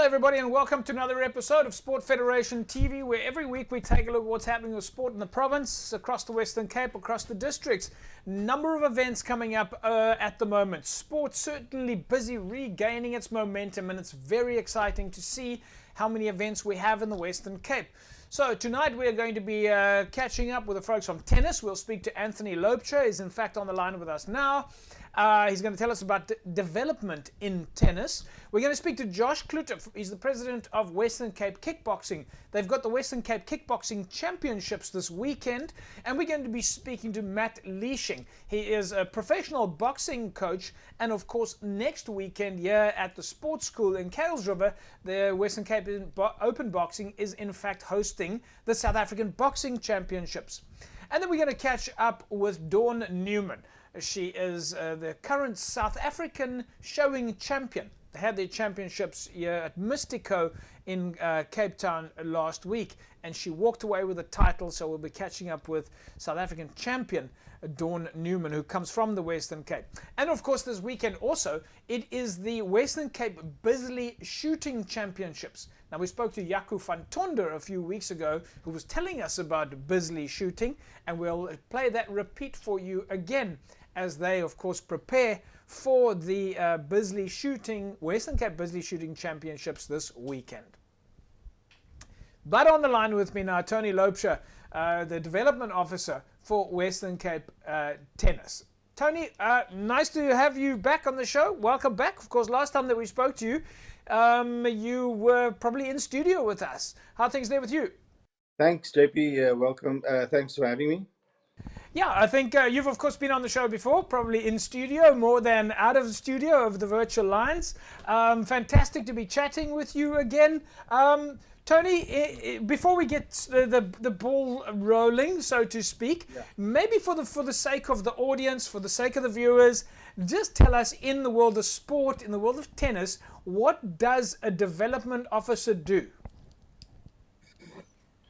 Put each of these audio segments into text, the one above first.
Hello everybody and welcome to another episode of Sport Federation TV, where every week we take a look at what's happening with sport in the province, across the Western Cape, across the districts. Number of events coming up at the moment. Sport certainly busy regaining its momentum, and it's very exciting to see how many events we have in the Western Cape. So tonight we're going to be catching up with the folks from tennis. We'll speak to Tony Laubser. He's in fact on the line with us now. He's going to tell us about development in tennis. We're going to speak to Josh Kluter. He's the president of Western Cape Kickboxing. They've got the Western Cape Kickboxing Championships this weekend, and we're going to be speaking to Matt Leishing. He is a professional boxing coach, and of course next weekend here at the sports school in Kales River, the Western Cape Open Boxing is in fact hosting the South African Boxing Championships. And then we're going to catch up with Dawn Newman. She is the current South African showing champion. They had their championships here at Mystico in Cape Town last week, and she walked away with the title. So we'll be catching up with South African champion Dawn Newman, who comes from the Western Cape. And of course this weekend also, it is the Western Cape Bisley Shooting Championships. Now we spoke to Jaco van Tonder a few weeks ago, who was telling us about Bisley shooting, and we'll play that repeat for you again as they of course prepare for the Western Cape Bisley Shooting Championships this weekend. But on the line with me now, Tony Laubser, the development officer for Western Cape Tennis. Tony, nice to have you back on the show. Welcome back. Of course, last time that we spoke to you, you were probably in studio with us. How are things there with you? Thanks, JP. Welcome. Thanks for having me. Yeah, I think you've of course been on the show before, probably in studio more than out of the studio over the virtual lines. Fantastic to be chatting with you again. Tony, before we get the ball rolling, so to speak, maybe for the sake of the audience, for the sake of the viewers, just tell us, in the world of sport, in the world of tennis, what does a development officer do?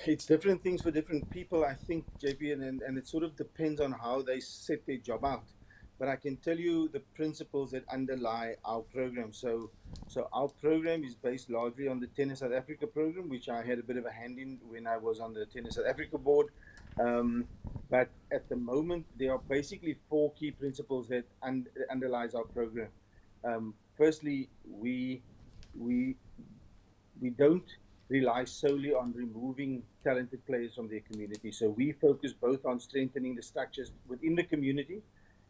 It's different things for different people, I think, JP, and it sort of depends on how they set their job out. But I can tell you the principles that underlie our program. So our program is based largely on the Tennis South Africa program, which I had a bit of a hand in when I was on the Tennis South Africa board. But at the moment, there are basically four key principles that underlies our program. Firstly, we don't rely solely on removing talented players from their community. So we focus both on strengthening the structures within the community,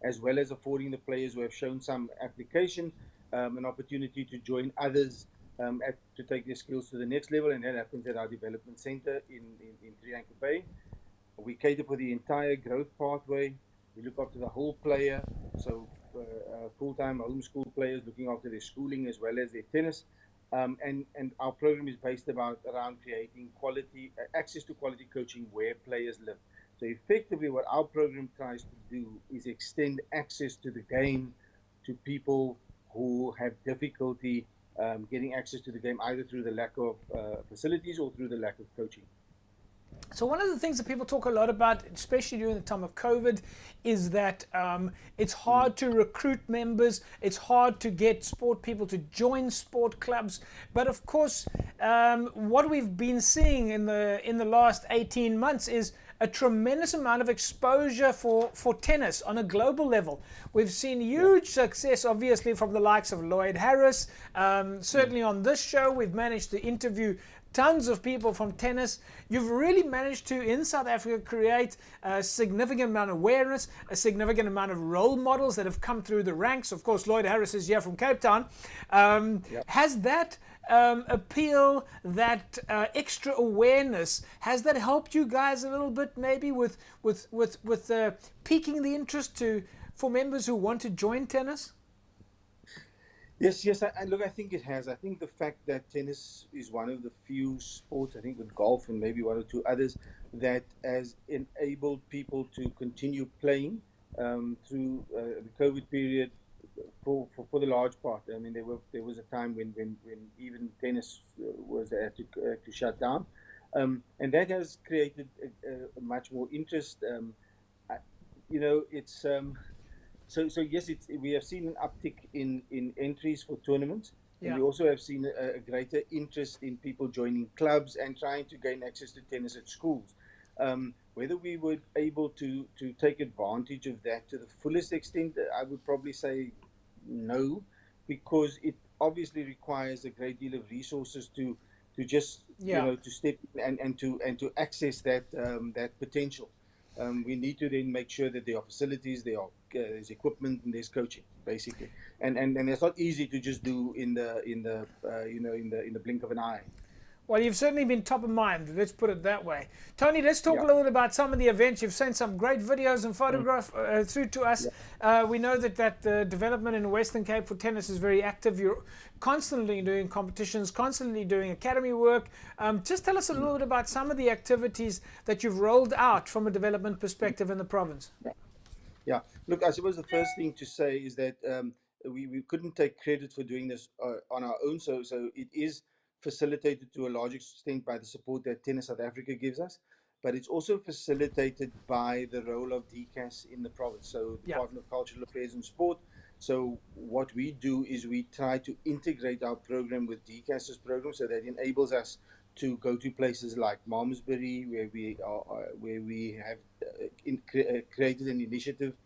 as well as affording the players who have shown some application an opportunity to join others to take their skills to the next level, and that happens at our development center in Triangle Bay. We cater for the entire growth pathway. We look after the whole player, so full-time homeschool players looking after their schooling as well as their tennis. And our program is based around creating quality access to quality coaching where players live. So effectively, what our program tries to do is extend access to the game to people who have difficulty getting access to the game, either through the lack of facilities or through the lack of coaching. So one of the things that people talk a lot about, especially during the time of COVID, is that it's hard to recruit members. It's hard to get sport people to join sport clubs. But of course, what we've been seeing in the last 18 months is a tremendous amount of exposure for tennis on a global level. We've seen huge success, obviously, from the likes of Lloyd Harris. Certainly on this show, we've managed to interview tons of people from tennis. You've really managed to, in South Africa, create a significant amount of awareness, a significant amount of role models that have come through the ranks. Of course, Lloyd Harris is here from Cape Town. Has that appeal, that extra awareness, has that helped you guys a little bit, maybe with piquing the interest for members who want to join tennis? Yes. Look, I think it has. I think the fact that tennis is one of the few sports, I think with golf and maybe one or two others, that has enabled people to continue playing through the COVID period for the large part. I mean, there was a time when even tennis was to shut down, and that has created a much more interest. It's. So yes, we have seen an uptick in entries for tournaments. And Yeah. we also have seen a greater interest in people joining clubs and trying to gain access to tennis at schools. Whether we were able to take advantage of that to the fullest extent, I would probably say no, because it obviously requires a great deal of resources to just Yeah. to step in and to access that potential. We need to then make sure that there are facilities, there's equipment, and there's coaching, basically. And it's not easy to just do in the blink of an eye. Well, you've certainly been top of mind. Let's put it that way. Tony, let's talk a Yeah. little bit about some of the events. You've sent some great videos and photographs through to us. We know that the development in the Western Cape for tennis is very active. You're constantly doing competitions, constantly doing academy work. Just tell us a little bit about some of the activities that you've rolled out from a development perspective in the province. Yeah. Look, I suppose the first thing to say is that we couldn't take credit for doing this on our own. So it is facilitated to a large extent by the support that Tennis South Africa gives us, but it's also facilitated by the role of DCAS in the province, so Yeah. Department of Cultural Affairs and Sport. So what we do is we try to integrate our program with DCAS's program, so that enables us to go to places like Malmesbury, where we have created an initiative,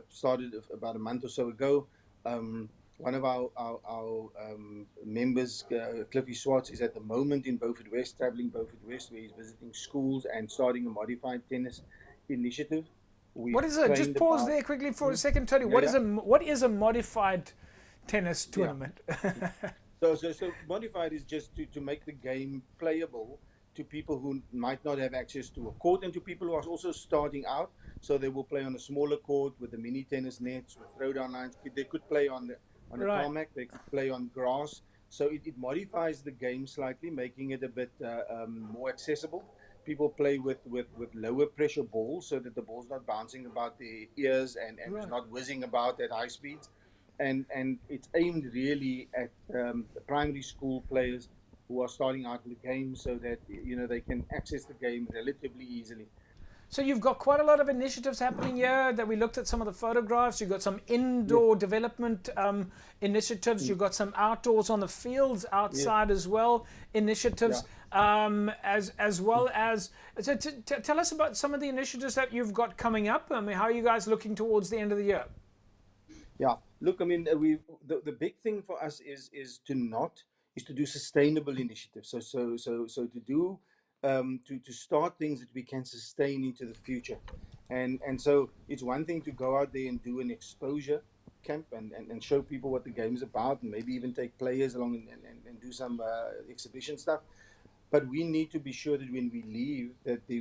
started about a month or so ago. One of our members, Cliffy Swartz, is at the moment in Beaufort West, traveling Beaufort West, where he's visiting schools and starting a modified tennis initiative. What We've is it? Just trained pause about. there quickly for a second, Tony. Yeah, yeah. What is a modified tennis Yeah. tournament? So modified is just to make the game playable to people who might not have access to a court, and to people who are also starting out. So they will play on a smaller court with the mini tennis nets, with throwdown lines. They could play on the Right. tarmac. They could play on grass. So it modifies the game slightly, making it a bit more accessible. People play with lower pressure balls, so that the ball's not bouncing about their ears and is Right. not whizzing about at high speeds. And it's aimed really at the primary school players who are starting out in the game, so that they can access the game relatively easily. So you've got quite a lot of initiatives happening here that we looked at some of the photographs. You've got some Yes. indoor development initiatives. You've got some outdoors on the fields outside as well initiatives, as well as. So tell us about some of the initiatives that you've got coming up. I mean, how are you guys looking towards the end of the year? Yeah, look, I mean, the big thing for us is to do sustainable initiatives. So to start things that we can sustain into the future, and so it's one thing to go out there and do an exposure camp and show people what the game is about, and maybe even take players along and do some exhibition stuff. But we need to be sure that when we leave,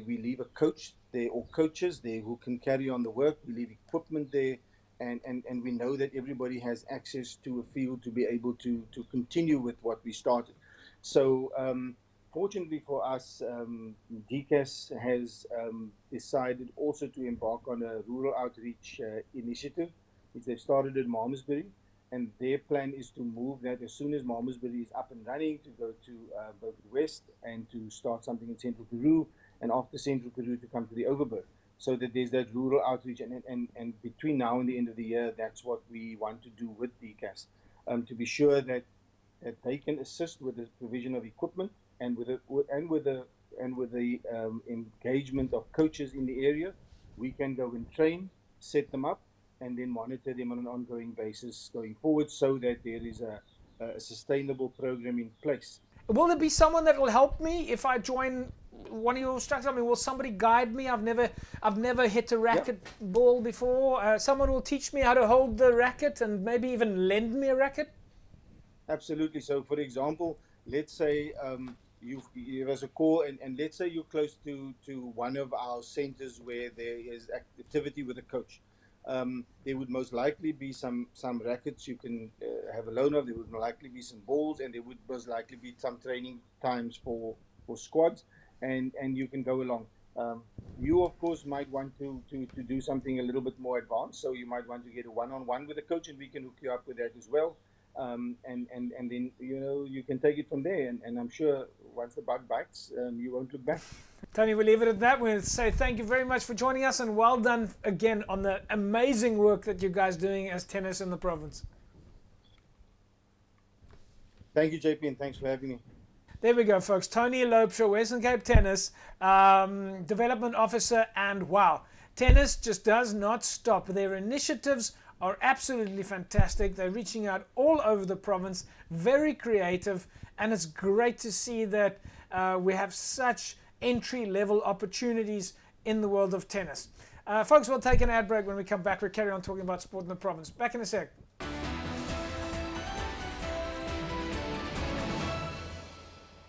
we leave a coach there or coaches there who can carry on the work. We leave equipment there, and we know that everybody has access to a field to be able to continue with what we started. So fortunately for us, DCAS has decided also to embark on a rural outreach initiative, which they've started in Malmesbury. And their plan is to move that as soon as Malmesbury is up and running, to go to Beaufort West and to start something in Central Peru, and after Central Peru to come to the Overberg, so that there's that rural outreach. And between now and the end of the year, that's what we want to do with DCAS, to be sure that they can assist with the provision of equipment and with the engagement of coaches in the area. We can go and train, set them up, and then monitor them on an ongoing basis going forward, so that there is a sustainable program in place. Will there be someone that will help me if I join one of your instructors? I mean, will somebody guide me? I've never hit a racket ball before. Someone will teach me how to hold the racket and maybe even lend me a racket. Absolutely. So, for example, let's say you give us a call, and let's say you're close to one of our centers where there is activity with a coach. There would most likely be some rackets you can have a loan of. There would most likely be some balls, and there would most likely be some training times for squads, and you can go along. You, of course, might want to do something a little bit more advanced, so you might want to get a one-on-one with a coach, and we can hook you up with that as well. And then you can take it from there, and I'm sure once the bug bites, you won't look back. Tony, we'll leave it at that. We'll say thank you very much for joining us, and well done again on the amazing work that you guys are doing as tennis in the province. Thank you, JP, and thanks for having me. There we go, folks. Tony Laubser, Western Cape Tennis, Development Officer, and wow, tennis just does not stop. Their initiatives are absolutely fantastic. They're reaching out all over the province, very creative, and it's great to see that we have such entry-level opportunities in the world of tennis. Folks, we'll take an ad break. When we come back, we'll carry on talking about sport in the province. Back in a sec.